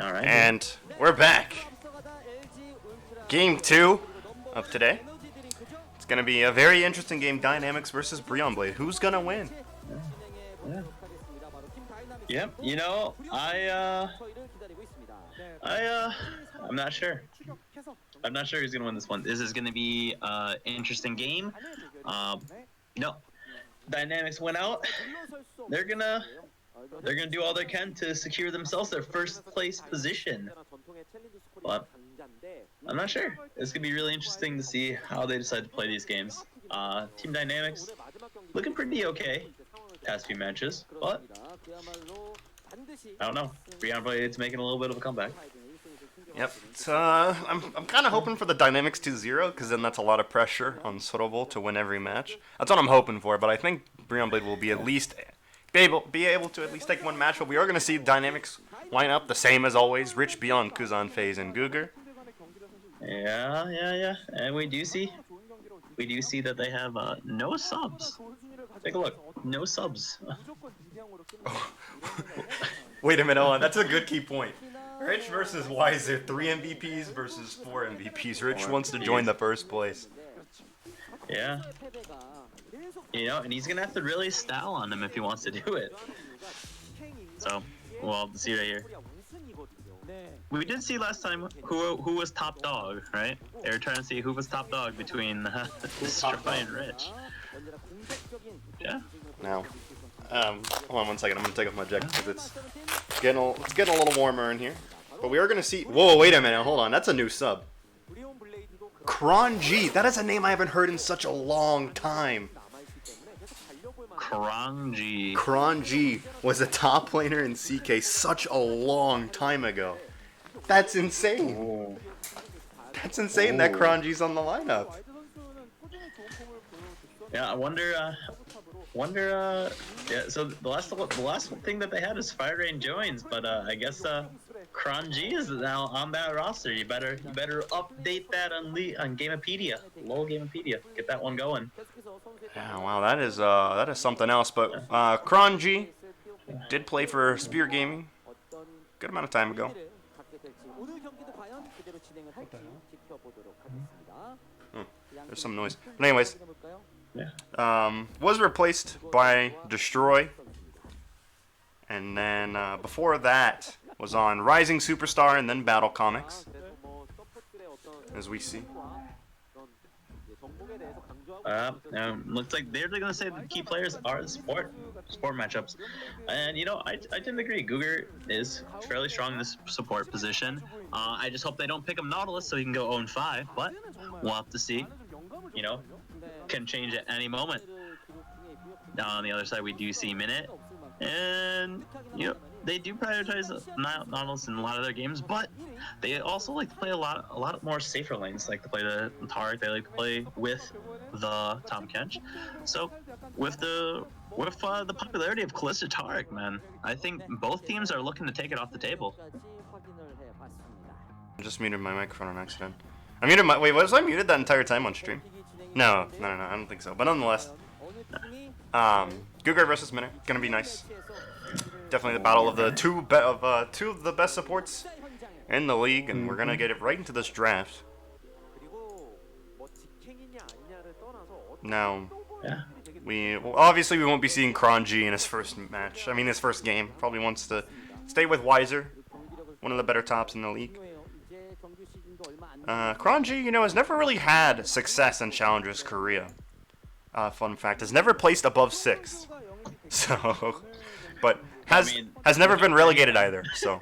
All right. And we're back. Game 2 of today. It's going to be a very interesting game, Dynamics versus Brion Blade. Who's going to win? Yeah. Yep. You know, I'm not sure. I'm not sure who's gonna win this one. This is gonna be an interesting game. No, Dynamics went out. They're gonna do all they can to secure themselves their first place position. But I'm not sure. It's gonna be really interesting to see how they decide to play these games. Team Dynamics looking pretty okay past few matches, but I don't know. Brion Blade's making a little bit of a comeback. Yep. So, I'm kind of hoping for the Dynamics 2-0, because then that's a lot of pressure on Sorovo to win every match. That's what I'm hoping for, but I think Brion Blade will be at least be able to at least take one match. But we are going to see Dynamics line up the same as always: Rich, Beyond, Kuzan, FaZe, and Guger. Yeah. And we do see that they have no subs. Take a look. No subs. Wait a minute, hold on. That's a good key point. Rich versus Wiser, 3 MVPs versus 4 MVPs. Rich wants to join the first place. Yeah. You know, and he's gonna have to really style on him if he wants to do it. So, well, see right here. We did see last time who was top dog, right? They were trying to see who was top dog between Stry and Rich. Yeah. Now, hold on one second. I'm gonna take off my jacket because it's getting a little warmer in here. But we are gonna see. Whoa, wait a minute. Hold on. That's a new sub. Kron G. That is a name I haven't heard in such a long time. Kron G. Kron G was a top laner in CK such a long time ago. That's insane. Oh. That's insane that Kron G's on the lineup. Yeah, I wonder. Yeah. So the last thing that they had is Fire Rain joins, but I guess Kron G is now on that roster. You better update that on Gamepedia, LOL Gamepedia. Get that one going. Yeah, wow, that is something else. But Kron G did play for Spear Gaming good amount of time ago. There's some noise. But anyways, was replaced by Destroy, and then before that was on Rising Superstar and then Battle Comics, as we see. Looks like they're going to say the key players are the sport matchups. And, you know, I tend to agree. Guger is fairly strong in this support position. I just hope they don't pick him Nautilus so he can go 0-5, but we'll have to see. You know, can change at any moment. Now on the other side, we do see Minute. And, you know, they do prioritize Nautilus in a lot of their games, but they also like to play a lot more safer lanes. Like to play the Tarek. They like to play with the Tom Kench. So with the popularity of Kalista Tarek, man, I think both teams are looking to take it off the table. I just muted my microphone on accident. Wait, was I muted that entire time on stream? No, I don't think so. But nonetheless, Guger versus Minute, gonna be nice. Definitely the battle of the two of the best supports in the league, and we're gonna get it right into this draft. Now, obviously we won't be seeing Kron G in his first match. I mean, his first game. Probably wants to stay with Wiser, one of the better tops in the league. Kron G, you know, has never really had success in Challengers Korea. Fun fact, has never placed above 6. So, but has never been relegated either. So.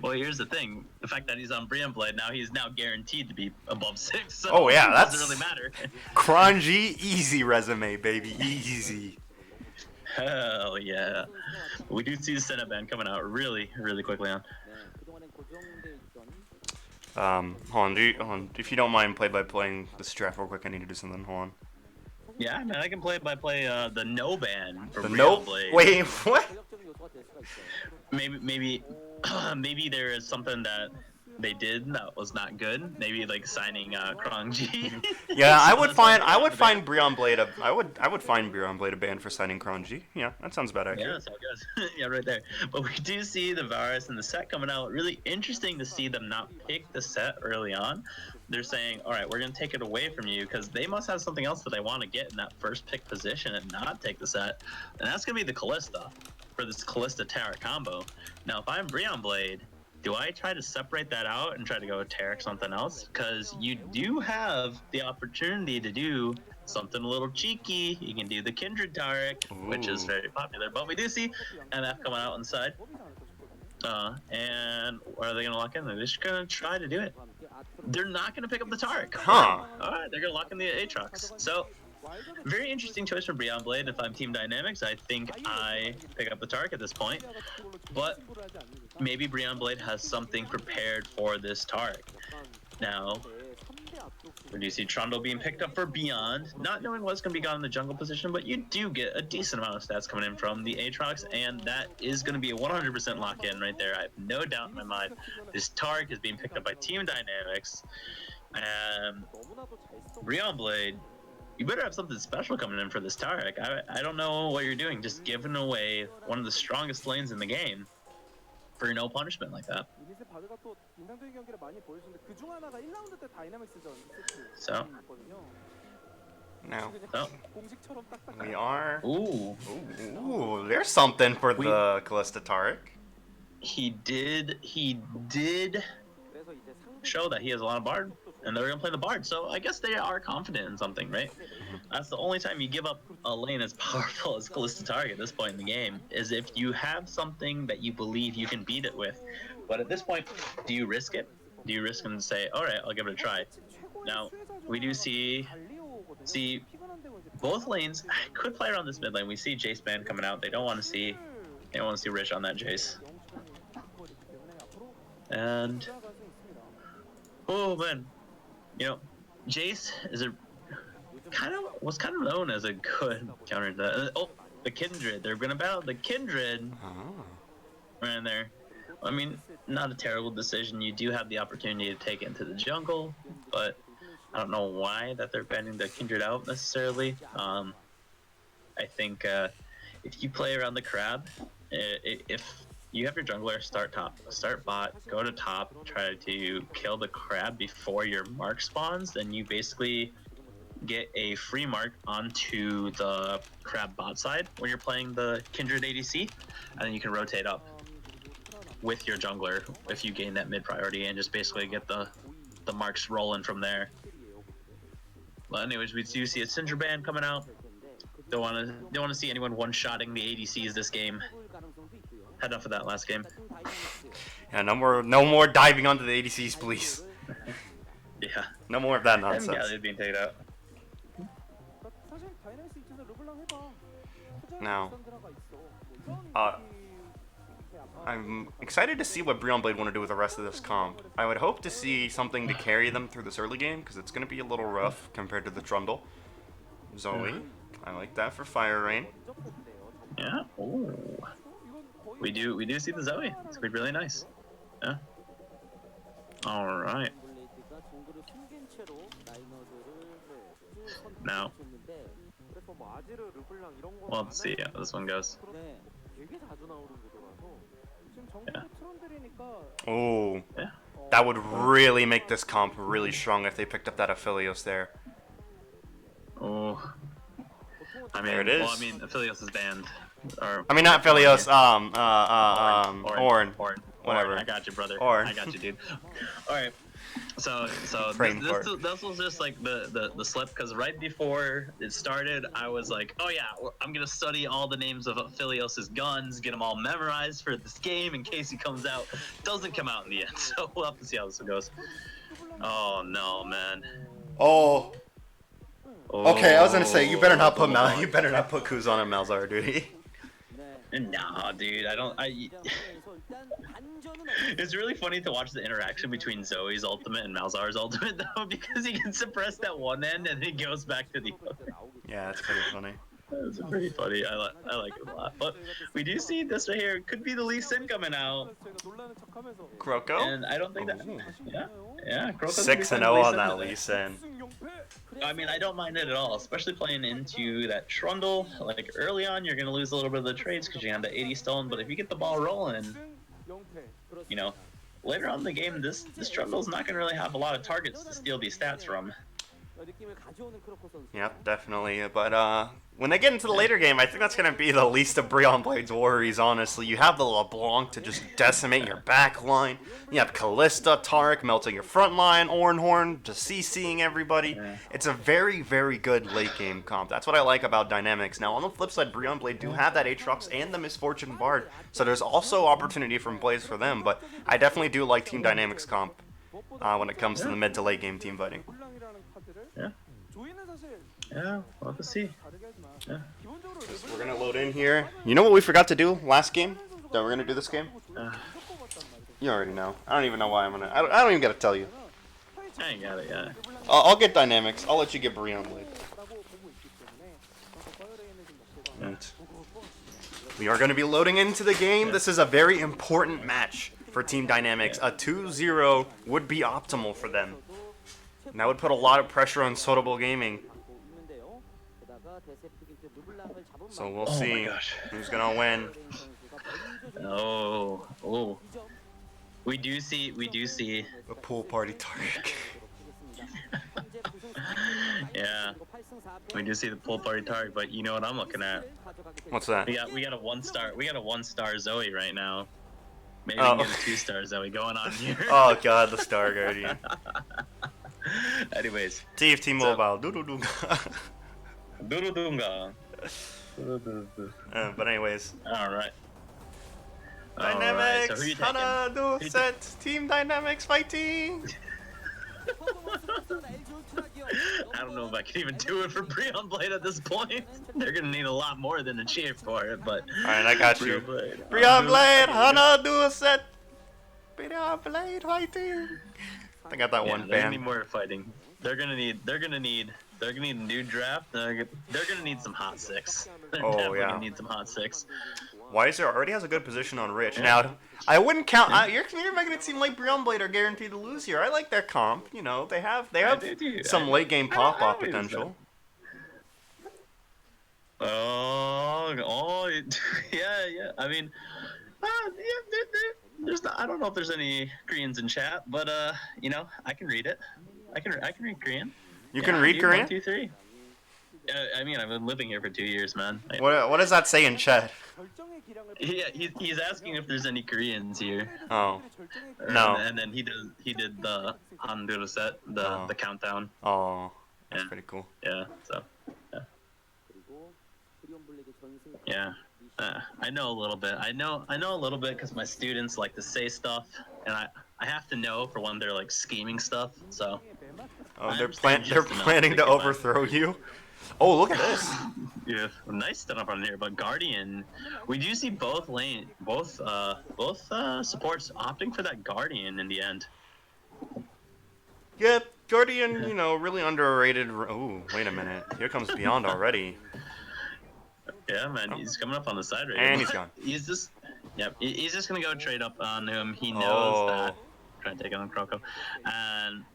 Well, here's the thing: the fact that he's on Brion Blade now, he's now guaranteed to be above 6. So oh yeah, that doesn't really matter. Kron G, easy resume, baby, easy. Hell yeah! We do see the Senate ban coming out really, really quickly on. Hold on, if you don't mind play-by-playing this draft real quick, I need to do something. Hold on. Yeah, man, I can play the no ban for the Brion no Blade. Wait, what? Maybe there is something that they did that was not good. Maybe like signing Krongji. Yeah, I So would that's why find they got the ban. Brion Blade I would find Brion Blade a ban for signing Kronji. Yeah, that sounds about Yeah, accurate. that's how it goes. Yeah, right there. But we do see the virus and the set coming out. Really interesting to see them not pick the set early on. They're saying, all right, we're going to take it away from you because they must have something else that they want to get in that first pick position and not take the set. And that's going to be the Callista for this Callista Terra combo. Now, if I'm Brion Blade, do I try to separate that out and try to go Tarek something else? Because you do have the opportunity to do something a little cheeky. You can do the Kindred Tarek, which is Ooh. very popular. But we do see MF coming out inside. And are they going to lock in? They're just going to try to do it. They're not going to pick up the Tarek. Huh. All right, they're going to lock in the Aatrox. So, very interesting choice from Brion Blade. If I'm Team Dynamics, I think I pick up the Tarek at this point. But maybe Brion Blade has something prepared for this Tarek. Now, we do see Trundle being picked up for Beyond, not knowing what's going to be got in the jungle position, but you do get a decent amount of stats coming in from the Aatrox, and that is going to be a 100% lock-in right there. I have no doubt in my mind. This Tarek is being picked up by Team Dynamics, and Brion Blade, you better have something special coming in for this Tarek. I don't know what you're doing, just giving away one of the strongest lanes in the game for no punishment like that. So Now, oh. we are... Ooh. Ooh, there's something for the Callista Tarek. He did show that he has a lot of Bard, and they're gonna play the Bard, so I guess they are confident in something, right? That's the only time you give up a lane as powerful as Callista Target at this point in the game, is if you have something that you believe you can beat it with. But at this point, do you risk it? Do you risk and say, alright, I'll give it a try? Now, we do see both lanes could play around this mid lane. We see Jace Band coming out. They don't want to see Rich on that Jace. And oh man, you know, Jace is was kind of known as a good counter to that. Oh, the Kindred. They're gonna battle the Kindred right in there. I mean, not a terrible decision. You do have the opportunity to take it into the jungle, but I don't know why that they're banning the Kindred out necessarily. I think if you play around the crab, if you have your jungler start bot, go to top, try to kill the crab before your mark spawns, then you basically get a free mark onto the crab bot side when you're playing the Kindred ADC, and then you can rotate up with your jungler if you gain that mid priority and just basically get the marks rolling from there. Well, anyways, we do see a Syndra ban coming out. Don't want to see anyone one-shotting the ADCs this game. Had enough of that last game. Yeah, no more diving onto the ADCs, please. Yeah. No more of that nonsense. Yeah, they're being taken out. Now, I'm excited to see what Brion Blade want to do with the rest of this comp. I would hope to see something to carry them through this early game, because it's going to be a little rough compared to the Trundle. Zoe, I like that for Fire Rain. Yeah. Ooh. We do see the Zoe. It's gonna be really nice. Yeah. All right. Now, well, let's see how this one goes. Yeah. Oh, Yeah. that would really make this comp really strong if they picked up that Aphelios there. Oh. I mean, There it is. well, I mean, Aphelios is banned. Or I mean, not Aphelios, Orn. Whatever. I got you, brother. Orn. I got you, dude. All right. So this was just like the slip, because right before it started, I was like, oh yeah, I'm gonna study all the names of Aphelios' guns, get them all memorized for this game in case he comes out. Doesn't come out in the end, so we'll have to see how this one goes. Oh no, man. Oh. Okay, I was gonna say you better not put Kuz on Malzahar, dude. Nah, dude, It's really funny to watch the interaction between Zoe's ultimate and Malzahar's ultimate, though, because he can suppress that one end and then he goes back to the other. Yeah, that's pretty funny. That's pretty funny. I like it a lot. But we do see this right here. Could be the Lee Sin coming out. Kroko? And I don't think that. Ooh. Yeah. Kroko's 6-0 on that Lee Sin. I mean, I don't mind it at all, especially playing into that Trundle. Like early on, you're gonna lose a little bit of the trades because you have the 80 stone. But if you get the ball rolling, you know, later on in the game, this Trundle's not gonna really have a lot of targets to steal these stats from. Yep, definitely. But when they get into the later game, I think that's going to be the least of Brion Blade's worries, honestly. You have the LeBlanc to just decimate your back line. You have Callista, Taric melting your front line, Ornhorn just CCing everybody. It's a very, very good late game comp. That's what I like about Dynamics. Now, on the flip side, Brion Blade do have that Aatrox and the Misfortune Bard, so there's also opportunity from plays for them. But I definitely do like Team Dynamics comp when it comes to the mid to late game team fighting. Yeah, we'll have to see. Yeah. We're gonna load in here. You know what we forgot to do last game that we're gonna do this game? You already know. I don't even know why I'm gonna. I don't even gotta tell you. I ain't got it yet. I'll get Dynamics. I'll let you get Brion Blade. And we are gonna be loading into the game. This is a very important match for Team Dynamics. A 2-0 would be optimal for them. And that would put a lot of pressure on Sotable Gaming. So we'll see who's gonna win. Oh. We do see the pool party Taric. Yeah. We do see the pool party Taric, but you know what I'm looking at? What's that? We got a 1-star Zoe right now. Maybe we can get a 2-star Zoe going on here. Oh god, the Star Guardian. Anyways. TFT Mobile. Doodoo-doonga. Doodoo-doonga. But anyways. Alright. Dynamics, So who you Hana, do set, Team Dynamics fighting! I don't know if I can even do it for Brion Blade at this point. They're gonna need a lot more than a cheer for it, but... Alright, I got you. Brion Blade, Hana, do set! Brion Blade fighting! I got that one They're gonna fan. need more fighting. They're gonna need a new draft. They're gonna need some hot six. They're definitely gonna need some hot six. Weiser already has a good position on Rich. Now, I wouldn't count. You're making it seem like Brion Blade are guaranteed to lose here. I like their comp. You know, they have some late game pop off potential. Oh, yeah. I mean, there's not, I don't know if there's any Koreans in chat, but you know, I can read it. I can read Korean. You can read Korean? 1, 2, 3. I mean, I've been living here for 2 years, man. What does that say in chat? Yeah, he's asking if there's any Koreans here. Oh, no. And then he did the Honduras set, the countdown. Oh, that's pretty cool. Yeah. So. Yeah. I know a little bit. I know a little bit because my students like to say stuff, and I have to know for when they're like scheming stuff. So. Oh, they're planning to overthrow you. Oh, look at this. Yeah, nice setup on here. But Guardian, we do see both supports opting for that Guardian in the end. Yep, Guardian, you know, really underrated. Oh, wait a minute. Here comes Beyond already. Yeah, man, he's coming up on the side right now. And he's gone. He's just gonna go trade up on him. He knows that. Trying to take on Kroko, and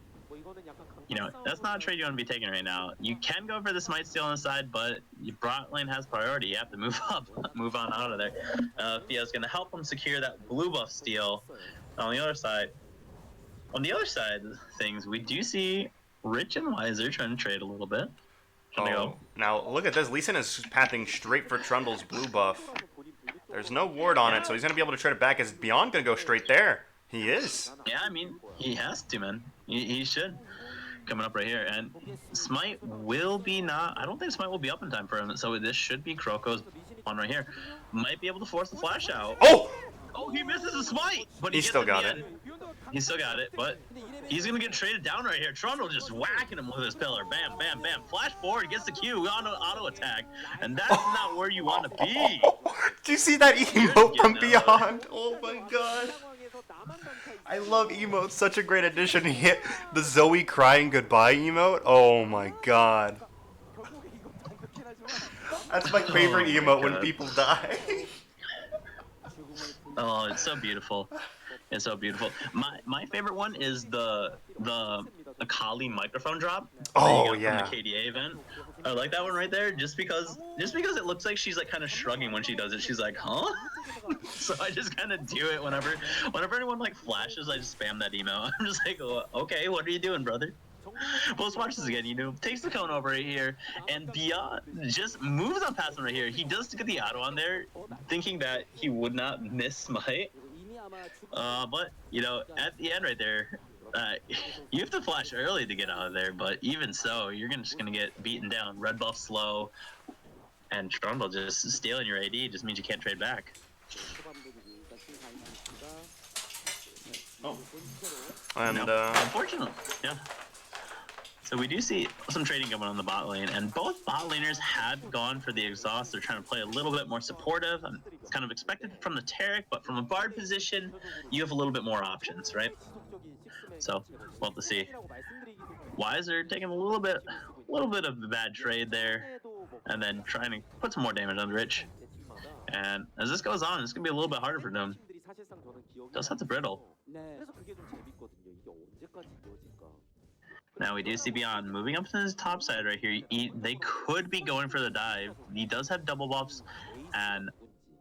you know that's not a trade you want to be taking right now. You can go for the Smite Steal on the side, but your bot lane has priority. You have to move up, move on out of there. Thea's gonna help him secure that blue buff steal. On the other side of things, we do see Rich and Weiser trying to trade a little bit. Now look at this. Lee Sin is pathing straight for Trundle's blue buff. There's no ward on it, so he's gonna be able to trade it back. Is Beyond gonna go straight there? He is. Yeah, I mean, he has to, man. He should. Coming up right here. And Smite will be not... I don't think Smite will be up in time for him, so this should be Kroko's one right here. Might be able to force the flash out. Oh! Oh, he misses a Smite! But he still got it. He still got it, but he's going to get traded down right here. Trundle just whacking him with his pillar. Bam, bam, bam. Flash forward, gets the Q, auto attack. And that's not where you want to be. Do you see that emote from Beyond? Oh my god. I love emotes. Such a great addition. He hit the Zoe crying goodbye emote. Oh my god. That's my favorite Oh my emote when God. people die. Oh, it's so beautiful. It's so beautiful. My favorite one is the Akali microphone drop that you Oh got from the yeah. KDA event. I like that one right there, just because it looks like she's like kind of shrugging when she does it. She's like, huh? So I just kind of do it whenever anyone like flashes. I just spam that email. I'm just like, oh, okay, what are you doing, brother? Well, let's watch this again. Takes the cone over right here, and Beyond just moves on past him right here. He does get the auto on there, thinking that he would not miss Smite. But at the end right there, you have to flash early to get out of there. But even so, you're just gonna get beaten down. Red buff slow, and Trundle just stealing your AD just means you can't trade back. Oh. And unfortunately, yeah. So we do see some trading going on the bot lane, and both bot laners had gone for the exhaust. They're trying to play a little bit more supportive. It's kind of expected from the Taric, but from a Bard position, you have a little bit more options, right? So we'll have to see. Wiser taking a little bit of the bad trade there, and then trying to put some more damage on Rich. And as this goes on, it's gonna be a little bit harder for them. Does have to brittle. Now we do see Beyond moving up to his top side right here. They could be going for the dive. He does have double buffs, and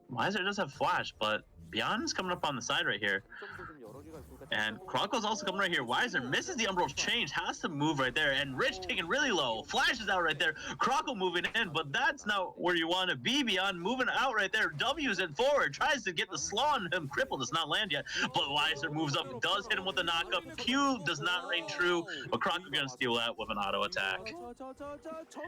Wiser does have flash, but Beyond is coming up on the side right here. And Crocco's also coming right here. Wiser misses the Umbral change, has to move right there. And Rich taking really low. Flash is out right there. Crocco moving in, but that's not where you want to be. Beyond moving out right there. W's in forward. Tries to get the slow on him. Cripple does not land yet. But Wiser moves up. Does hit him with a knockup. Q does not ring true. But Crocco going to steal that with an auto attack.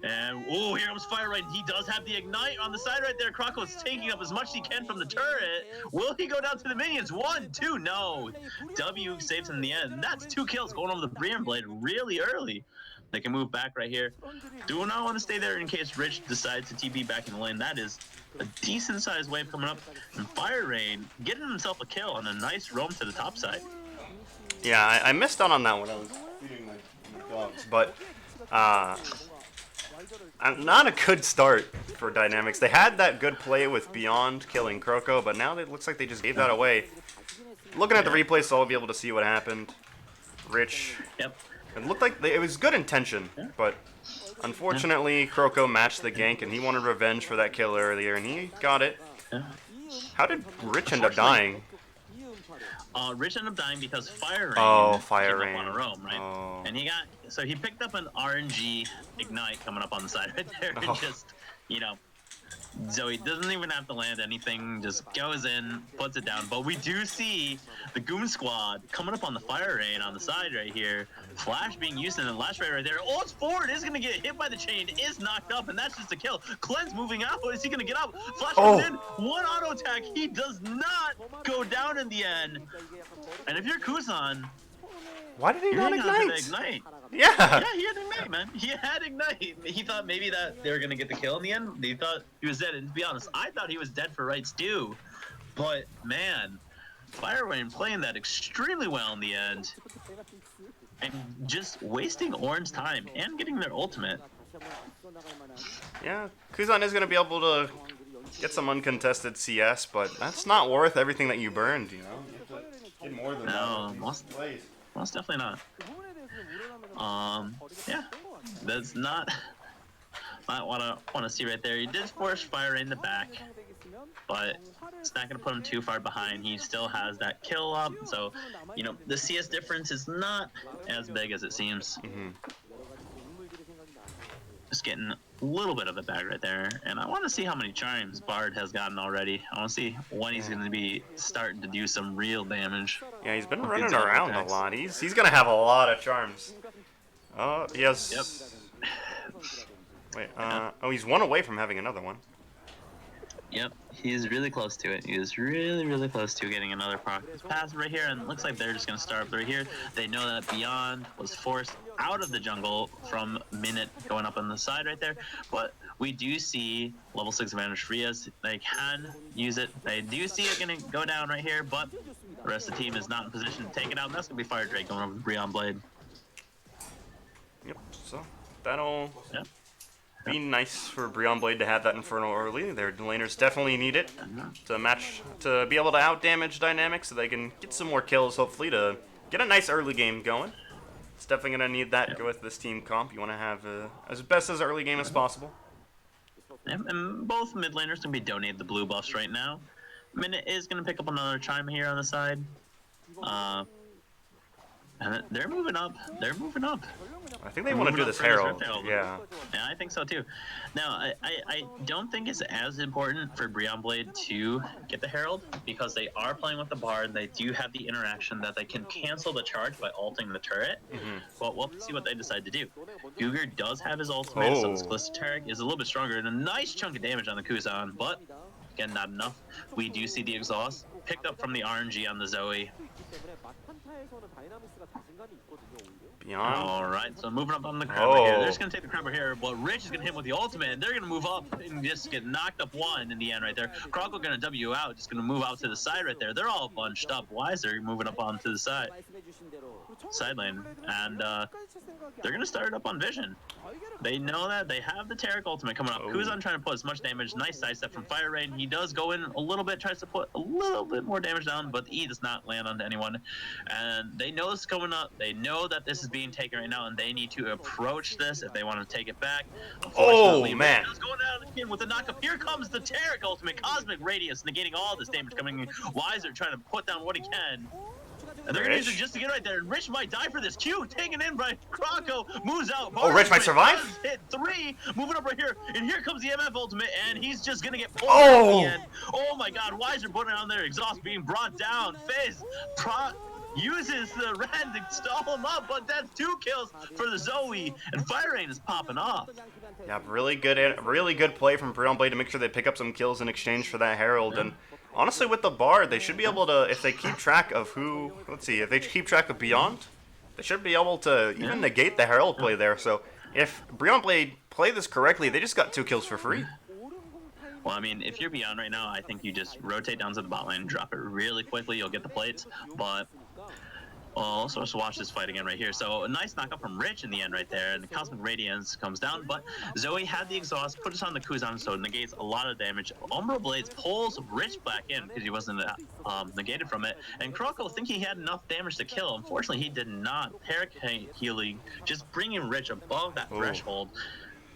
And, oh, here comes Fire Rain. He does have the Ignite on the side right there. Crocco is taking up as much as he can from the turret. Will he go down to the minions? 1, 2, no. W saves him in the end. That's 2 kills going over the Brion blade really early. They can move back right here. Do not want to stay there in case Rich decides to TP back in the lane. That is a decent sized wave coming up. And Fire Rain getting himself a kill on a nice roam to the top side. Yeah, I missed out on that one. I was feeding my dogs, but not a good start for Dynamics. They had that good play with Beyond killing Crocco, but now it looks like they just gave that away. Looking at the replay, so I'll be able to see what happened. Rich. Yep. It looked like it was good intention, but unfortunately, Crocco matched the gank, and he wanted revenge for that kill earlier, and he got it. How did Rich end up dying? Rich ended up dying because Fire Rain Fire came Rain. up on a roam, right? And he picked up an RNG Ignite coming up on the side right there, and just, so he doesn't even have to land anything, just goes in, puts it down. But we do see the Goon Squad coming up on the Fire Rain on the side right here. Flash being used in the last right there. Oh, it's forward, is going to get hit by the chain, is knocked up, and that's just a kill. Cleanse moving out, is he going to get up? Flash comes in, one auto attack, he does not go down in the end. And if you're Kuzan, why did he not ignite? Yeah, he had Ignite, man. He had Ignite. He thought maybe that they were going to get the kill in the end. He thought he was dead. And to be honest, I thought he was dead for rights too. But, man, Fire Rain playing that extremely well in the end. And just wasting Oran's time and getting their ultimate. Yeah, Kuzan is going to be able to get some uncontested CS, but that's not worth everything that you burned, You have to get more than that. Most definitely not. Yeah, that's not what I want to see right there. He did force Fire in the back, but it's not going to put him too far behind. He still has that kill up, so the CS difference is not as big as it seems. Just getting a little bit of it back right there, and I want to see how many charms Bard has gotten already. I want to see when he's going to be starting to do some real damage. Yeah, he's been running around a lot. He's going to have a lot of charms. Oh, yes. Yep. Wait, he's one away from having another one. Yep, he's really close to it. He is really, really close to getting another pass right here, and it looks like they're just going to start up right here. They know that Beyond was forced out of the jungle from Minute going up on the side right there, but we do see level 6 advantage Frias. They can use it. They do see it going to go down right here, but the rest of the team is not in position to take it out, and that's going to be Fire Drake going over the Brion blade. Yep, so that'll... Yep. be nice for Brion Blade to have that Infernal early. Their laners definitely need it to be able to out-damage Dynamics so they can get some more kills, hopefully, to get a nice early game going. It's definitely going to need that with this team comp. You want to have as best as early game as possible. And both mid laners can be donated the blue buffs right now. Minute is going to pick up another chime here on the side. And they're moving up. They're moving up. I think they want to do this Herald. Yeah. Yeah, I think so too. Now, I don't think it's as important for Brion Blade to get the Herald because they are playing with the Bard. They do have the interaction that they can cancel the charge by ulting the turret. But we'll see what they decide to do. Cougar does have his ultimate, so this Glyceteric is a little bit stronger and a nice chunk of damage on the Kuzan, but again, not enough. We do see the exhaust picked up from the RNG on the Zoe. Beyond. All right, so moving up on the Crabber here. They're just going to take the Crabber here, but Rich is going to hit him with the ultimate, and they're going to move up and just get knocked up one in the end right there. Croco going to W out, just going to move out to the side right there. They're all bunched up. Wiser moving up onto the side lane, and they're going to start it up on Vision. They know that. They have the Taric ultimate coming up. Kuzan trying to put as much damage. Nice sidestep from Fire Rain. He does go in a little bit, tries to put a little bit more damage down, but the E does not land onto anyone. And they know this is coming up. They know that this is being taken right now, and they need to approach this if they want to take it back. Oh, man. It's going down again with the knockup. Here comes the Taric ultimate. Cosmic Radius negating all this damage coming in. Wiser trying to put down what he can. And they're going to use it just to get right there. And Rich might die for this. Q taken in by Croco. Moves out. Rich might survive? Hit 3. Moving up right here. And here comes the MF ultimate. And he's just going to get pulled out at the end. Oh my god. Wiser putting on there. Exhaust being brought down. Fizz uses the Ren to stall him up. But that's 2 kills for the Zoe. And Fire Rain is popping off. Yeah, really good play from Brion Blade to make sure they pick up some kills in exchange for that Herald. And honestly, with the Bard, they should be able to, if they keep track of who, if they keep track of Beyond, they should be able to even negate the Herald play there. So if Brion Blade play this correctly, they just got 2 kills for free. Well, I mean, if you're Beyond right now, I think you just rotate down to the bot lane, drop it really quickly, you'll get the plates. But also, let's watch this fight again right here. So a nice knockup from Rich in the end right there, and the Cosmic Radiance comes down, but Zoe had the exhaust, put us on the Kuzan, so it negates a lot of damage. Umbra Blades pulls Rich back in because he wasn't negated from it, and Croco think he had enough damage to kill. Unfortunately, he did not. Taric healing, just bringing Rich above that threshold.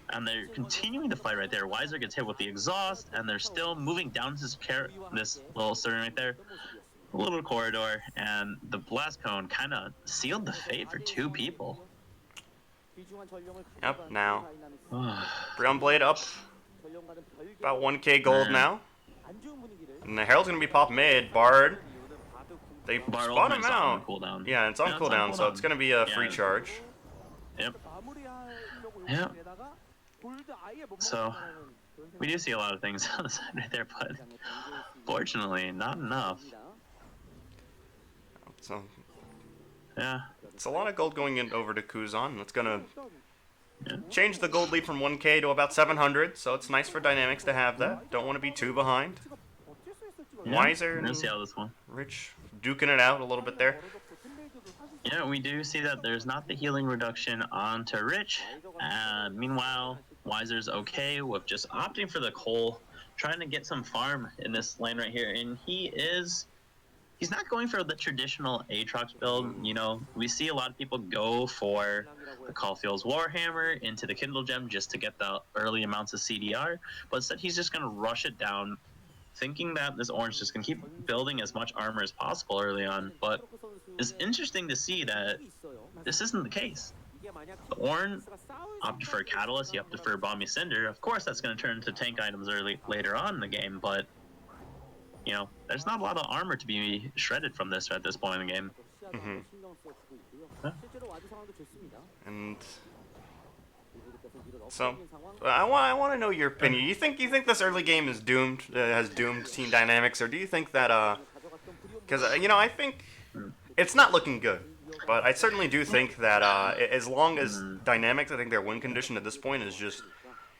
And they're continuing to fight right there. Wiser gets hit with the exhaust, and they're still moving down this little turn right there. Little corridor, and the blast cone kind of sealed the fate for 2 people. Yep, now Brion Blade up about 1k gold now, and the Herald's gonna be pop mid. Bard, they spot him out. Yeah, it's on cooldown, so it's gonna be a free charge. Yep. So we do see a lot of things on the side right there, but fortunately, not enough. So, yeah, it's a lot of gold going in over to Kuzan. That's gonna change the gold lead from 1k to about 700. So it's nice for Dynamics to have that. Don't want to be too behind. Wiser and see how this one. Rich duking it out a little bit there. Yeah, we do see that there's not the healing reduction onto Rich. Meanwhile, Wiser's okay with just opting for the Cole, trying to get some farm in this lane right here, and he's not going for the traditional Aatrox build. You know, we see a lot of people go for the Caulfield's Warhammer into the Kindle Gem just to get the early amounts of CDR, but instead he's just going to rush it down, thinking that this orange is just going to keep building as much armor as possible early on. But it's interesting to see that this isn't the case. The Ornn opted for a Catalyst, you opted for a Bomby Cinder. Of course, that's going to turn into tank items later on in the game, but you know, there's not a lot of armor to be shredded from this at this point in the game. And so, I want to know your opinion. You think this early game is doomed, has doomed Team Dynamics, or do you think that because you know, I think it's not looking good, but I certainly do think that as long as Dynamics, I think their win condition at this point is just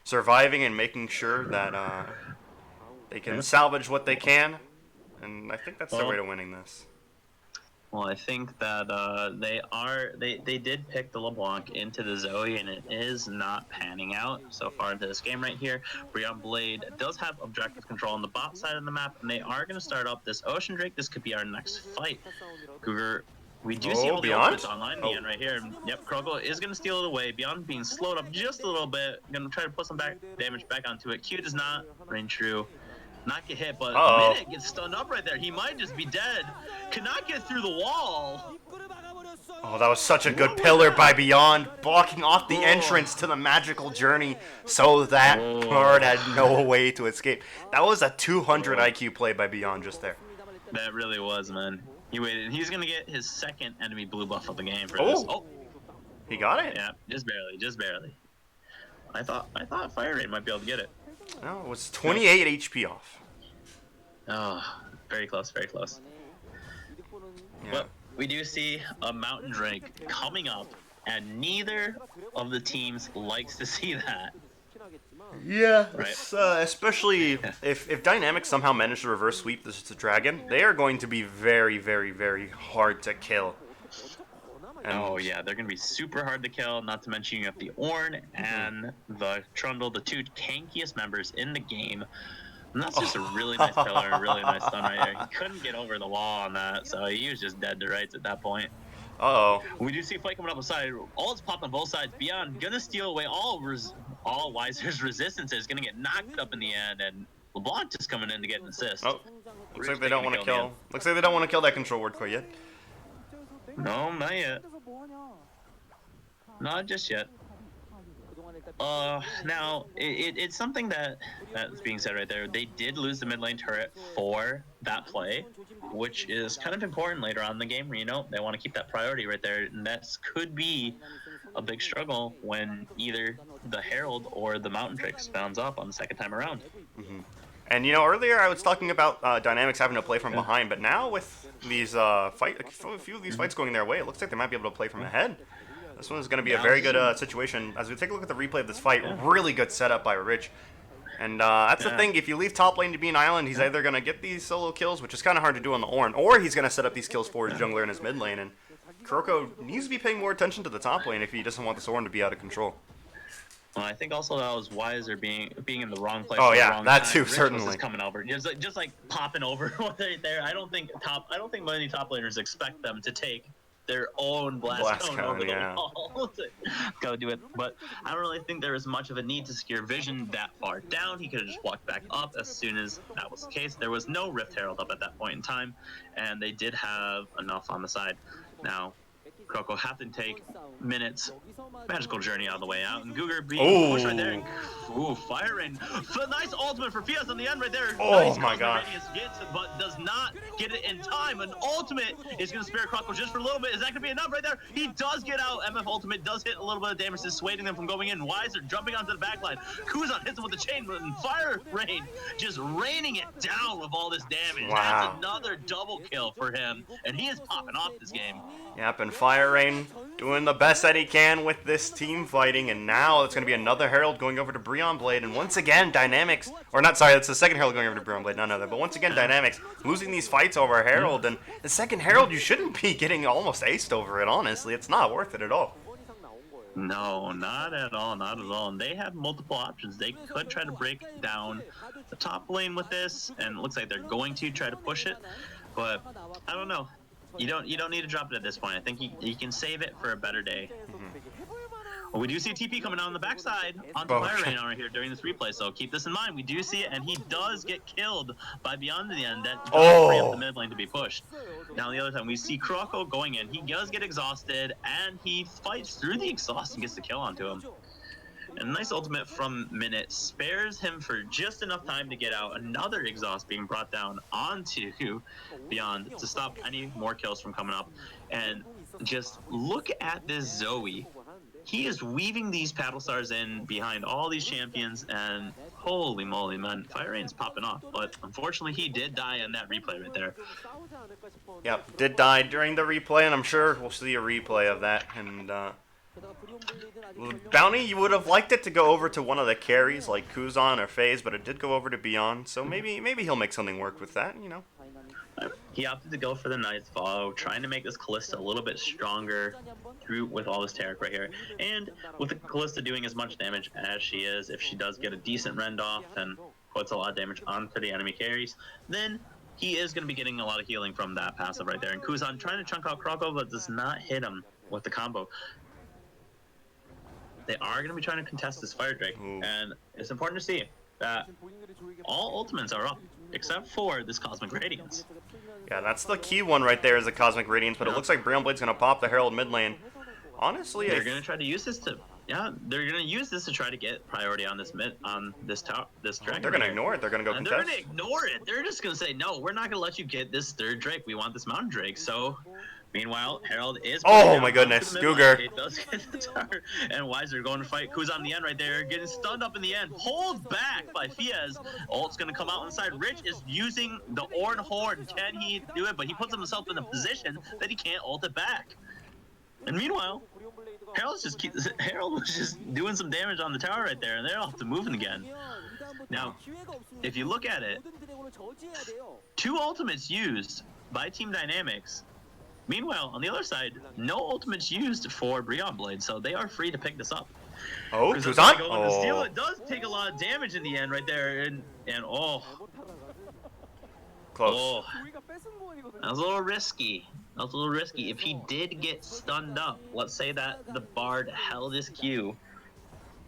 surviving and making sure that they can salvage what they can, and I think that's the way to winning this. Well, I think that they did pick the LeBlanc into the Zoe, and it is not panning out so far into this game right here. Brion Blade does have objective control on the bot side of the map, and they are going to start up this Ocean Drake. This could be our next fight. Cougar, we do see Oh, all the Beyond? ultimates online in the end right here. Yep, Krogel is going to steal it away. Beyond being slowed up just a little bit. Going to try to put some damage back onto it. Q does not ring true. Not get hit, but Minute gets stunned up right there. He might just be dead. Cannot get through the wall. Oh, that was such a good pillar by Beyond, blocking off the entrance to the magical journey so that card had no way to escape. That was a 200 IQ play by Beyond just there. That really was, man. He waited. He's going to get his second enemy blue buff of the game for this. Oh, he got it? Yeah, just barely, just barely. I thought Fire Rain might be able to get it. No, it was 28 HP off. Oh, very close, very close. Yeah. But we do see a Mountain Drake coming up, and neither of the teams likes to see that. Yeah, right. Especially if Dynamics somehow manage to reverse sweep this dragon, they are going to be very, very, very hard to kill. And oh yeah, they're going to be super hard to kill, not to mention you have the Ornn and the Trundle, the two tankiest members in the game. And that's just a really nice pillar and a really nice stun right there. He couldn't get over the wall on that, so he was just dead to rights at that point. Uh-oh. We do see a fight coming up beside. Ult's popping on both sides. Beyond gonna steal away all Weiser's resistances, gonna get knocked up in the end, and LeBlanc just coming in to get an assist. Oh, looks like they don't want to kill. Looks like they don't want to kill that control word quite yet. No, not yet. Not just yet. Now it's something that's being said right there. They did lose the mid lane turret for that play, which is kind of important later on in the game where, you know, they want to keep that priority right there, and that could be a big struggle when either the Herald or the Mountain Drake spawns up on the second time around. Mm-hmm. And, you know, earlier I was talking about Dynamics having to play from behind, but now with these a few of these fights going their way, it looks like they might be able to play from ahead. This one is going to be a very good situation. As we take a look at the replay of this fight, really good setup by Rich. And that's the thing, if you leave top lane to be an island, he's either going to get these solo kills, which is kind of hard to do on the Ornn, or he's going to set up these kills for his jungler in his mid lane. And Kuroko needs to be paying more attention to the top lane if he doesn't want this Ornn to be out of control. Well, I think also that was Weiser being in the wrong place. Oh at yeah, the wrong that time. too, Rich certainly. was just coming over, just like popping over right there. I don't think many top laners expect them to take their own blast cone over the wall. Go do it. But I don't really think there was much of a need to secure vision that far down. He could have just walked back up as soon as that was the case. There was no Rift Herald up at that point in time, and they did have enough on the side. Now, Kroko have to take Minute's magical journey out of the way out, and Cougar being pushed right there. Ooh, Fire Rain. Nice ultimate for Fias on the end right there. Oh nice my god. Gets it, but does not get it in time. An ultimate is going to spare Kroko just for a little bit. Is that going to be enough right there? He does get out. MF ultimate does hit a little bit of damage, dissuading them from going in. Weiser jumping onto the backline. Kuzan hits him with the chain, and Fire Rain just raining it down with all this damage. Wow. That's another double kill for him, and he is popping off this game. Yep, and Fire Rain doing the best that he can with this team fighting, and now it's going to be another Herald going over to Brion Blade, and once again, Dynamics, or not, sorry, that's the second Herald going over to Brion Blade, none other, but once again, Dynamics losing these fights over Herald, and the second Herald, you shouldn't be getting almost aced over it, honestly. It's not worth it at all. No, not at all, not at all. And they have multiple options. They could try to break down the top lane with this, and it looks like they're going to try to push it, but I don't know. You don't need to drop it at this point. I think you can save it for a better day. Well, we do see TP coming out on the backside onto Fire Rain right here during this replay, so keep this in mind. We do see it, and he does get killed by Beyond in the end. That does free up the mid lane to be pushed. Now, the other time, we see Kuroko going in. He does get exhausted, and he fights through the exhaust and gets the kill onto him. And a nice ultimate from Minute spares him for just enough time to get out. Another exhaust being brought down onto Beyond to stop any more kills from coming up. And just look at this Zoe. He is weaving these paddle stars in behind all these champions, and holy moly, man, Fire Rain's popping off. But unfortunately, he did die on that replay right there. Yep, did die during the replay, and I'm sure we'll see a replay of that. And Bounty, you would have liked it to go over to one of the carries like Kuzan or FaZe, but it did go over to Beyond, so maybe he'll make something work with that, you know. He opted to go for the nice follow, trying to make this Callista a little bit stronger with all this Tarek right here. And with the Callista doing as much damage as she is, if she does get a decent rend off and puts a lot of damage onto the enemy carries, then he is going to be getting a lot of healing from that passive right there. And Kuzan trying to chunk out Kroko, but does not hit him with the combo. They are going to be trying to contest this Fire Drake, and it's important to see that all ultimates are up, except for this Cosmic Radiance. Yeah, that's the key one right there is the Cosmic Radiance, but it looks like Brion Blade's going to pop the Herald mid lane. Honestly, they're going to try to use this to... Yeah, they're going to use this to try to get priority on this dragon. They're going to ignore it. They're going to go contest. They're going to ignore it. They're just going to say, no, we're not going to let you get this third Drake. We want this Mountain Drake. So, meanwhile, Herald is... Oh my goodness, Cougar. It does get the tower. And Weiser going to fight Kuzan in the end right there. Getting stunned up in the end. Pulled back by Fiez. Ult's going to come out inside. Rich is using the Orn Horn. Can he do it? But he puts himself in a position that he can't ult it back. And meanwhile, Herald was just doing some damage on the tower right there, and they're off to moving again. Now, if you look at it, 2 ultimates used by Team Dynamics. Meanwhile, on the other side, no ultimates used for Brion Blade, so they are free to pick this up. Oh, Kuzan? Steal, it does take a lot of damage in the end right there, and oh. Close. Oh, that was a little risky. If he did get stunned up, let's say that the Bard held his Q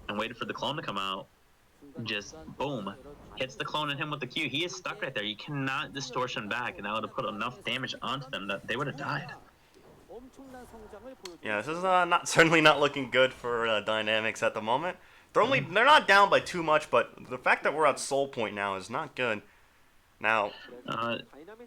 and waited for the clone to come out, just boom, hits the clone and him with the Q. He is stuck right there. You cannot distortion back, and that would have put enough damage onto them that they would have died. Yeah, this is certainly not looking good for Dynamics at the moment. They're not down by too much, but the fact that we're at Soul Point now is not good. Now,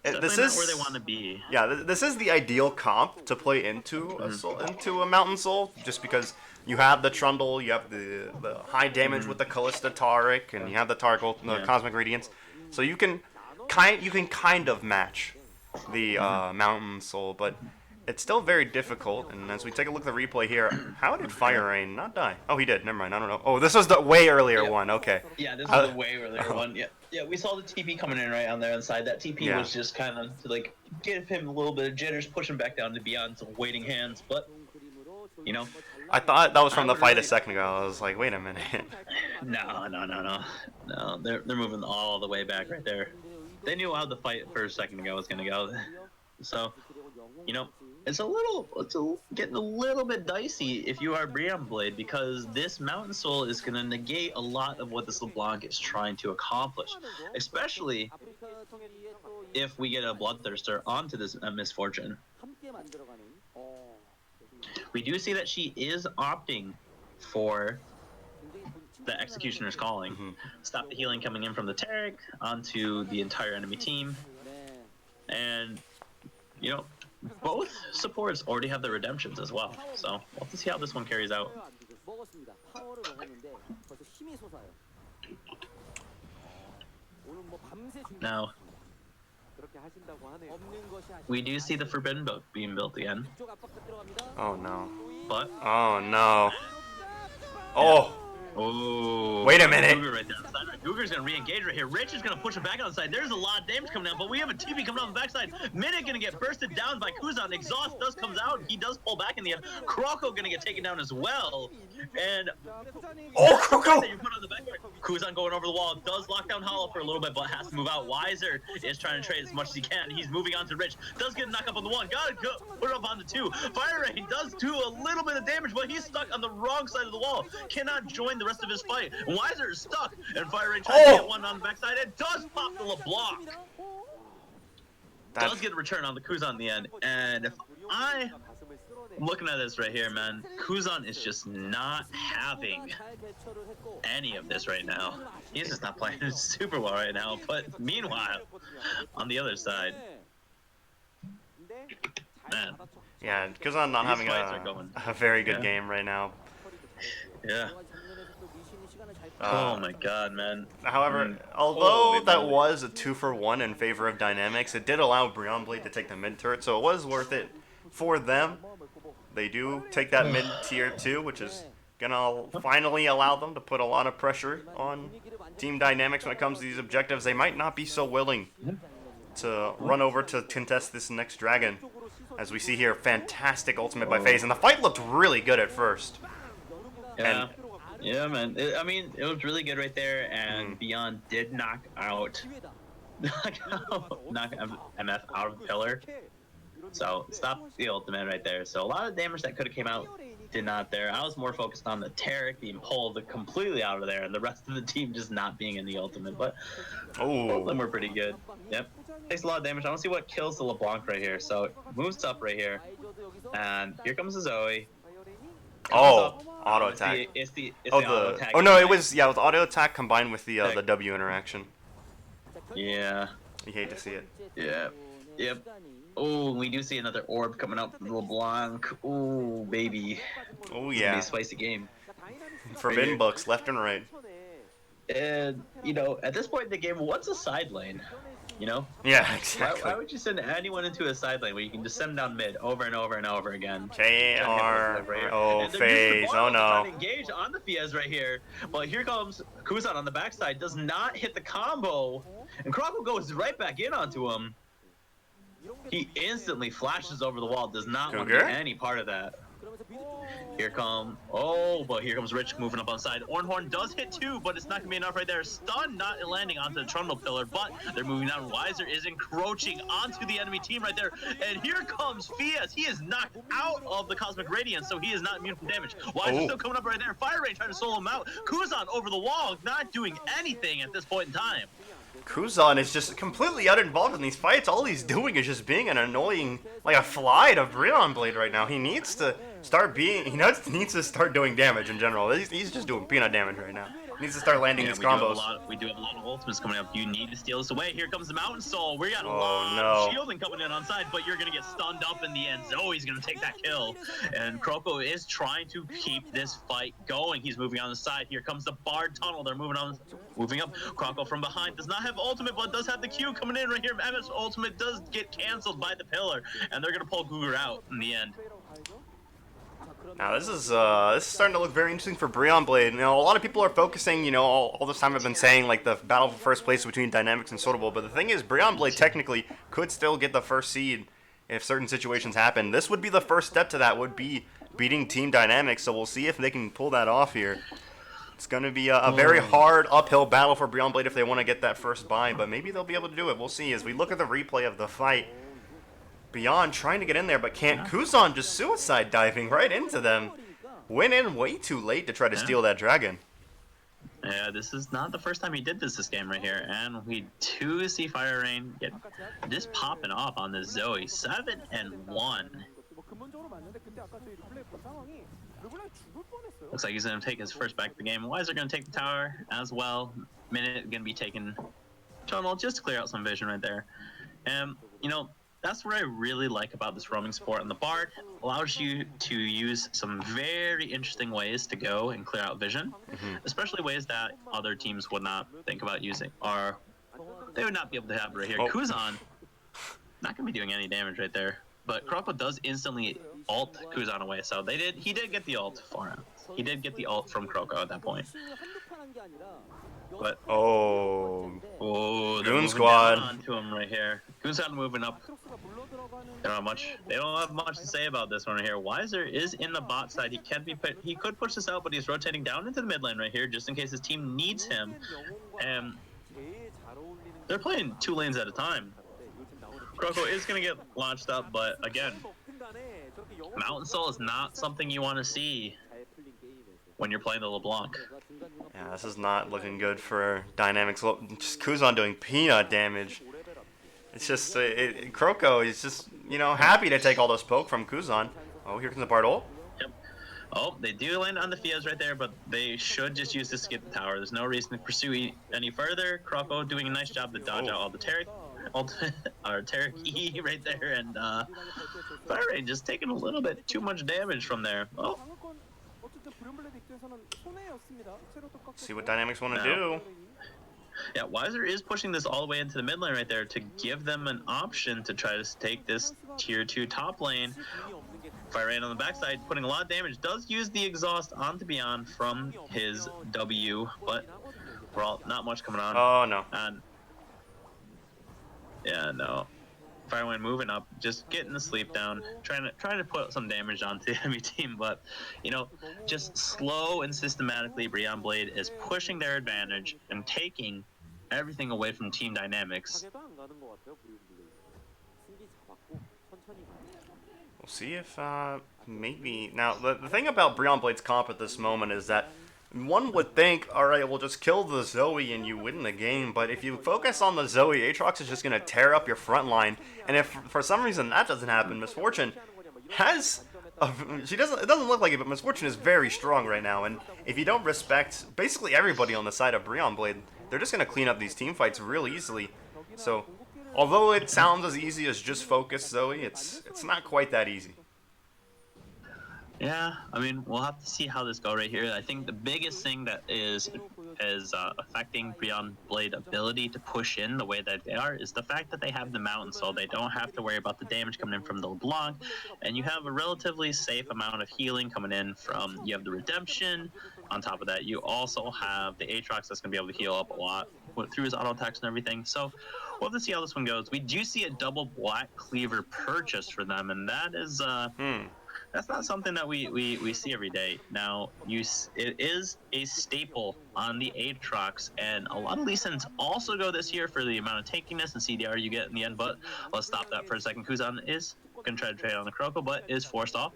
this is not where they want to be. Yeah, this is the ideal comp to play into a Mountain Soul, just because you have the Trundle, you have the high damage with the Callista Taric, and you have the Taric Cosmic Radiance, so you can kind of match the Mountain Soul, but it's still very difficult. And as we take a look at the replay here, how did Fire Rain not die? Oh, he did. Never mind. I don't know. Oh, this was the way earlier one. Okay. Yeah, this was the way earlier one. Yeah, we saw the TP coming in right on there inside. That TP was just kind of to like give him a little bit of jitters, push him back down to beyond some waiting hands. But you know, I thought that was from the fight a second ago. I was like, wait a minute. No. They're moving all the way back right there. They knew how the fight for a second ago was gonna go. So, you know, it's getting a little bit dicey if you are Brion Blade, because this Mountain Soul is going to negate a lot of what this LeBlanc is trying to accomplish, especially if we get a Bloodthirster onto this Misfortune. We do see that she is opting for the Executioner's Calling. Stop the healing coming in from the Taric onto the entire enemy team. And, you know, both supports already have their redemptions as well, so we'll have to see how this one carries out. Now, we do see the Forbidden Book being built again. Oh no. But oh no. Oh. Oh, wait a minute. Cougar right there. Cougar's gonna re-engage right here. Rich is gonna push him back on the side. There's a lot of damage coming down, but we have a TP coming on the backside. Minute gonna get bursted down by Kuzan. Exhaust does comes out. He does pull back in the end. Kroko gonna get taken down as well. And Kroko! Kuzan going over the wall. Does lock down Hollow for a little bit, but has to move out. Weiser is trying to trade as much as he can. He's moving on to Rich. Does get a knock up on the one. Gotta put it up on the 2. Fire Rain does do a little bit of damage, but he's stuck on the wrong side of the wall. Cannot join the rest of his fight. Weiser is stuck, and Fire Rain tries to get one on the backside. It does pop the LeBlanc. Does get a return on the Kuzan in the end. And if I'm looking at this right here, man, Kuzan is just not having any of this right now. He's just not playing super well right now. But meanwhile, on the other side, man. Yeah, Kuzan not having a very good game right now. Yeah. Oh my god, man. However, although that was a 2-for-1 in favor of Dynamics, it did allow Brion Blade to take the mid turret, so it was worth it for them. They do take that mid tier 2, which is gonna finally allow them to put a lot of pressure on Team Dynamics when it comes to these objectives. They might not be so willing to run over to contest this next dragon. As we see here, fantastic ultimate by FaZe, and the fight looked really good at first. Yeah. Yeah, man. I mean, it was really good right there, and Beyond did knock MF out of the pillar. So stop the ultimate right there. So a lot of damage that could have came out did not there. I was more focused on the Tarek being pulled completely out of there, and the rest of the team just not being in the ultimate. But both of them were pretty good. Yep. Takes a lot of damage. I want to see what kills the LeBlanc right here. So it moves up right here, and here comes the Zoe. Auto attack. It's the auto attack. Oh no, it was auto attack combined with the W interaction. Yeah. You hate to see it. Yeah. Yep. Oh, we do see another orb coming up from LeBlanc. Oh, baby. Oh It's yeah. gonna be a spicy game. Forbidden books left and right. And at this point in the game, what's a side lane? Yeah, exactly. Why would you send anyone into a side lane where you can just send them down mid over and over and over again? KR. FaZe. Oh no. Trying to engage on the Fiez right here. Well, here comes Kuzan on the backside. Does not hit the combo. And Croco goes right back in onto him. He instantly flashes over the wall. Does not want to be any part of that. Here comes Rich moving up on side. Ornhorn does hit too, but it's not going to be enough right there. Stun not landing onto the Trundle pillar, but they're moving down. Wiser is encroaching onto the enemy team right there. And here comes Fiez. He is knocked out of the Cosmic Radiance, so he is not immune from damage. Wiser still coming up right there. Fire Rain trying to solo him out. Kuzan over the wall, not doing anything at this point in time. Kuzan is just completely uninvolved in these fights. All he's doing is just being an annoying, like a fly to Brion Blade right now. He needs to start doing damage in general. He's just doing peanut damage right now. He needs to start landing these combos. We do have a lot of ultimates coming up. You need to steal this away. Here comes the Mountain Soul. We got a Oh, lot no. of shielding coming in on side, but you're going to get stunned up in the end. Zoe's going to take that kill. And Croco is trying to keep this fight going. He's moving on the side. Here comes the Bard Tunnel. They're moving up. Croco from behind does not have ultimate, but does have the Q coming in right here. MF's ultimate does get canceled by the pillar, and they're going to pull Gugur out in the end. Now this is starting to look very interesting for Brion Blade. A lot of people are focusing, all this time I've been saying like the battle for first place between Dynamics and Sortable, but the thing is, Brion Blade technically could still get the first seed if certain situations happen. This would be the first step to that, would be beating Team Dynamics, so we'll see if they can pull that off here. It's going to be a very hard uphill battle for Brion Blade if they want to get that first buy, but maybe they'll be able to do it. We'll see. As we look at the replay of the fight, Beyond trying to get in there, but can't. Kuzan just suicide diving right into them. Went in way too late to try to steal that dragon. Yeah, this is not the first time he did this game right here. And we do see Fire Rain get just popping off on the Zoe. 7-1. Looks like he's going to take his first back to the game. Wiser going to take the tower as well. Minute going to be taking tunnel just to clear out some vision right there. And, that's what I really like about this roaming support. And the Bard allows you to use some very interesting ways to go and clear out vision, especially ways that other teams would not think about using, or they would not be able to have right here. Kuzan, not going to be doing any damage right there, but Croco does instantly ult Kuzan away, so he did get the ult for him. He did get the ult from Croco at that point. But Goon Squad onto him right here. Goon Squad moving up. They don't have much to say about this one right here. Wiser is in the bot side. He could push this out, but he's rotating down into the mid lane right here just in case his team needs him. And they're playing 2 lanes at a time. Croco is going to get launched up, but again, Mountain Soul is not something you want to see when you're playing the LeBlanc. Yeah, this is not looking good for Dynamics. Just Kuzan doing peanut damage. It's just, Croco is just, happy to take all those poke from Kuzan. Oh, here comes the Bard ult. Yep. Oh, they do land on the Fiez right there, but they should just use this to get the tower. There's no reason to pursue any further. Croco doing a nice job to dodge out all the Tarek E right there, and Fire Rain just taking a little bit too much damage from there. Oh. See what Dynamics want to do. Yeah, Wiser is pushing this all the way into the mid lane right there to give them an option to try to take this tier 2 top lane. Fire Rain on the backside, putting a lot of damage. Does use the exhaust onto Beyond from his W, but not much coming on. Oh, no. And Yeah, no. Firewind moving up, just getting the sleep down, trying to put some damage onto the enemy team, but just slow and systematically, Brion Blade is pushing their advantage and taking everything away from team dynamics. We'll see if maybe now the thing about Brion Blade's comp at this moment is that one would think, all right, we'll just kill the Zoe and you win the game. But if you focus on the Zoe, Aatrox is just gonna tear up your front line. And if for some reason that doesn't happen, Misfortune has. She doesn't. It doesn't look like it, but Misfortune is very strong right now. And if you don't respect basically everybody on the side of Brion Blade, they're just gonna clean up these team fights real easily. So, although it sounds as easy as just focus Zoe, it's not quite that easy. Yeah, I mean, we'll have to see how this goes right here. I think the biggest thing that is affecting Brion Blade ability to push in the way that they are is the fact that they have the mountain, so they don't have to worry about the damage coming in from the LeBlanc, and you have a relatively safe amount of healing coming in from, you have the Redemption. On top of that, you also have the Aatrox that's going to be able to heal up a lot through his auto attacks and everything. So we'll have to see how this one goes. We do see a double Black Cleaver purchase for them, and that is that's not something that we see every day. Now, it is a staple on the Aatrox, and a lot of Lee Sins also go this year for the amount of tankiness and CDR you get in the end, but let's stop that for a second. Kuzan is going to try to trade on the Kroko, but is forced off.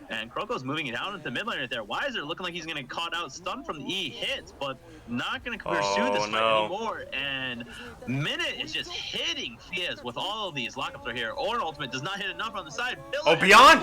And Kroko's moving it down into mid lane right there. Weiser looking like he's going to get caught out stunned from the E hits, but not going to pursue this fight anymore. And Minute is just hitting Fiaz with all of these lockups right here. Orn ultimate does not hit enough on the side. Beyond!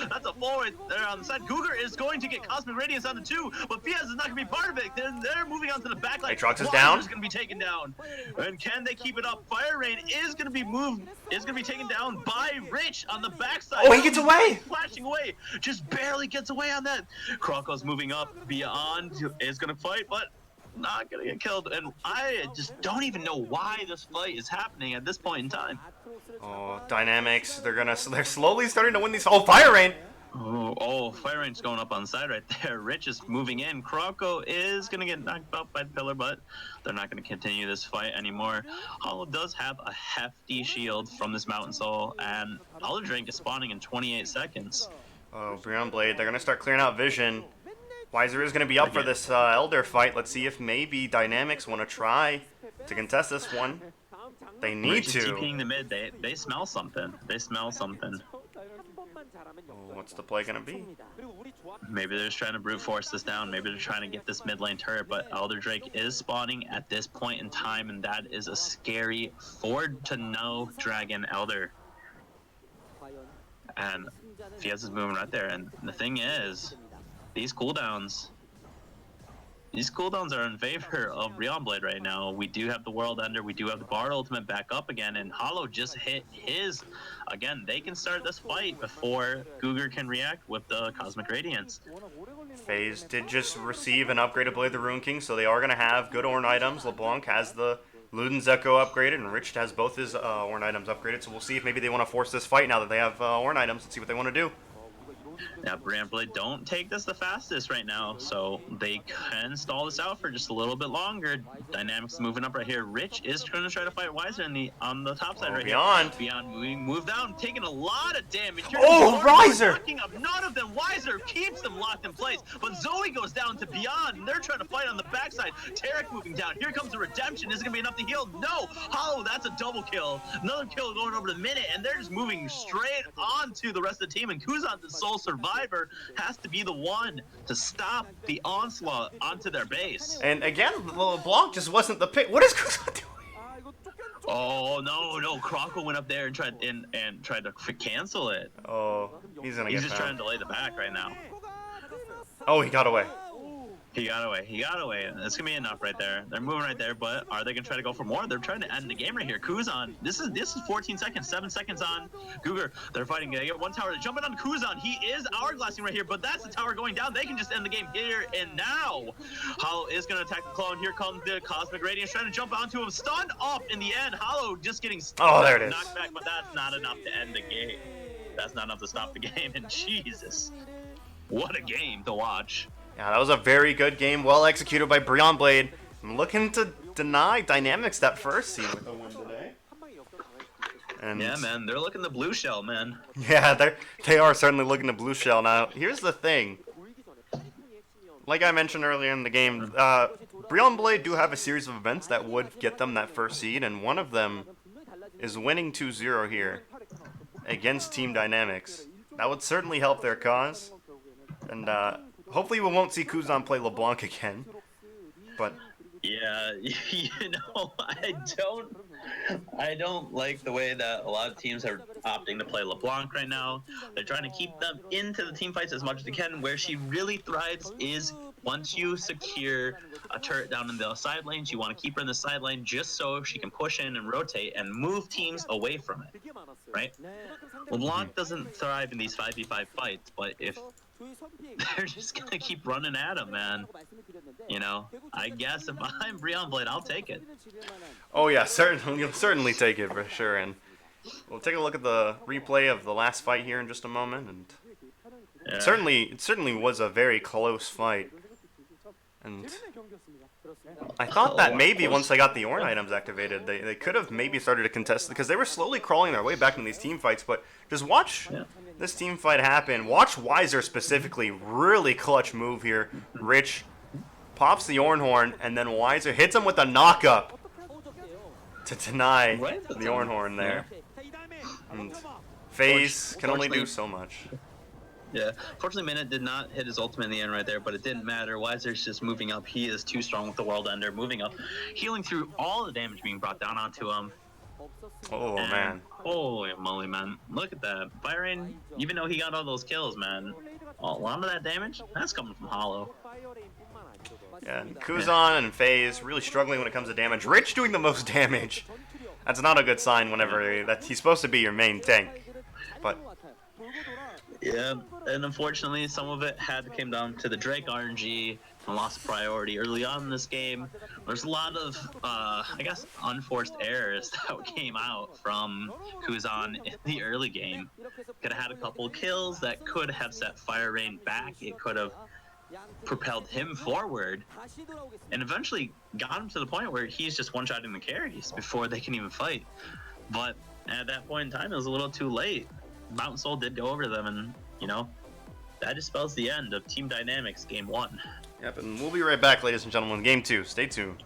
That's a full right there on the side. Cougar is going to get Cosmic Radiance on the 2, but Fiaz is not going to be part of it. They're moving on to the back line. Aatrox is down. Is going to be taken down. And can they keep it up? Fire Rain is going to be moved, is going to be taken down by Rich on the backside. Oh, he gets away! Flashing away. Just barely gets away on that. Kroko's moving up. Beyond is going to fight, but not going to get killed. And I just don't even know why this fight is happening at this point in time. Oh, Dynamics. They're slowly starting to win these. Oh, Fire Rain! Oh, Fire Rain's going up on the side right there. Rich is moving in. Kroko is going to get knocked out by the pillar, but they're not going to continue this fight anymore. Hollow does have a hefty shield from this Mountain Soul, and Elder Drake is spawning in 28 seconds. Oh, Brion Blade. They're going to start clearing out vision. Weiser is going to be up for this Elder fight. Let's see if maybe Dynamics want to try to contest this one. They need Rich to. Is TPing the mid. They smell something. They smell something. Oh, what's the play going to be? Maybe they're just trying to brute force this down. Maybe they're trying to get this mid lane turret, but Elder Drake is spawning at this point in time, and that is a scary 4-0 Dragon Elder. And Fiaz is moving right there, and the thing is, these cooldowns are in favor of Brion Blade right now. We do have the World Ender, we do have the Bard Ultimate back up again, and Hollow just hit his. Again, they can start this fight before Cougar can react with the Cosmic Radiance. FaZe did just receive an upgraded Blade of the Ruin King, so they are going to have good Ornn items. LeBlanc has the Luden's Echo upgraded, and Rich has both his Ornn items upgraded, so we'll see if maybe they want to force this fight now that they have Ornn items. Let's see what they want to do. Now, Brion Blade don't take this the fastest right now, so they can stall this out for just a little bit longer. Dynamics moving up right here. Rich is going to try to fight Weiser on the top side right Beyond. here. Beyond moved down, taking a lot of damage. Oh, Weiser! None of them. Weiser keeps them locked in place, but Zoe goes down to Beyond, and they're trying to fight on the backside. Tarek moving down. Here comes the Redemption. Is it going to be enough to heal? No. Hollow, that's a double kill. Another kill going over the Minute, and they're just moving straight on to the rest of the team, and Kuzan, the sole survivor, has to be the one to stop the onslaught onto their base. And again, LeBlanc just wasn't the pick. What is Kuzan doing? Oh no! Kroko went up there and tried to cancel it. Oh, he's just trying to delay the back right now. Oh, he got away. He got away. It's gonna be enough right there. They're moving right there, but are they gonna try to go for more? They're trying to end the game right here. Kuzan, this is 14 seconds, 7 seconds on Cougar. They're fighting. They get one tower. They're jumping on Kuzan. He is hourglassing right here, but that's the tower going down. They can just end the game here and now. Hollow is gonna attack the clone. Here comes the Cosmic Radiance trying to jump onto him. Stunned off in the end. Hollow just getting there it is. knocked back, but that's not enough to end the game. That's not enough to stop the game. And Jesus, what a game to watch. Yeah, that was a very good game, well executed by Brion Blade. I'm looking to deny Dynamics that first seed with a win today. And yeah, man, they're looking the blue shell, man. yeah, they are certainly looking to blue shell now. Here's the thing. Like I mentioned earlier in the game, Brion Blade do have a series of events that would get them that first seed, and one of them is winning 2-0 here against Team Dynamics. That would certainly help their cause, and hopefully we won't see Kuzan play LeBlanc again. But yeah, I don't like the way that a lot of teams are opting to play LeBlanc right now. They're trying to keep them into the team fights as much as they can. Where she really thrives is once you secure a turret down in the side lanes, you want to keep her in the side lane just so she can push in and rotate and move teams away from it, right? LeBlanc doesn't thrive in these 5v5 fights, but if they're just going to keep running at him, man, I guess if I'm Brion Blade, I'll take it. oh yeah, certainly, you'll certainly take it for sure. And we'll take a look at the replay of the last fight here in just a moment. And Yeah. it certainly was a very close fight. And I thought that maybe once they got the Ornn items activated, they could have maybe started to contest, because they were slowly crawling their way back into these team fights. But just watch this team fight happen. Watch Weiser specifically, really clutch move here. Rich pops the Ornn Horn, and then Weiser hits him with a knockup to deny the Ornn Horn there. And FaZe can only do so much. Yeah, fortunately, Minute did not hit his ultimate in the end right there, but it didn't matter. Weiser's just moving up. He is too strong with the World Ender, moving up, healing through all the damage being brought down onto him. Oh, And man. holy moly, man. Look at that. Byron, even though he got all those kills, man, a lot of that damage, that's coming from Hollow. Yeah, and Kuzan and FaZe really struggling when it comes to damage. Rich doing the most damage. That's not a good sign whenever he's supposed to be your main tank. But Yeah, and unfortunately, some of it came down to the Drake RNG and loss of priority early on in this game. There's a lot of, I guess, unforced errors that came out from Kuzan in the early game. Could have had a couple kills that could have set Fire Rain back. It could have propelled him forward and eventually got him to the point where he's just one-shotting the carries before they can even fight. But at that point in time, it was a little too late. Mountain Soul did go over them, and that just spells the end of Team Dynamics Game 1. yep, and we'll be right back, ladies and gentlemen, Game 2. Stay tuned.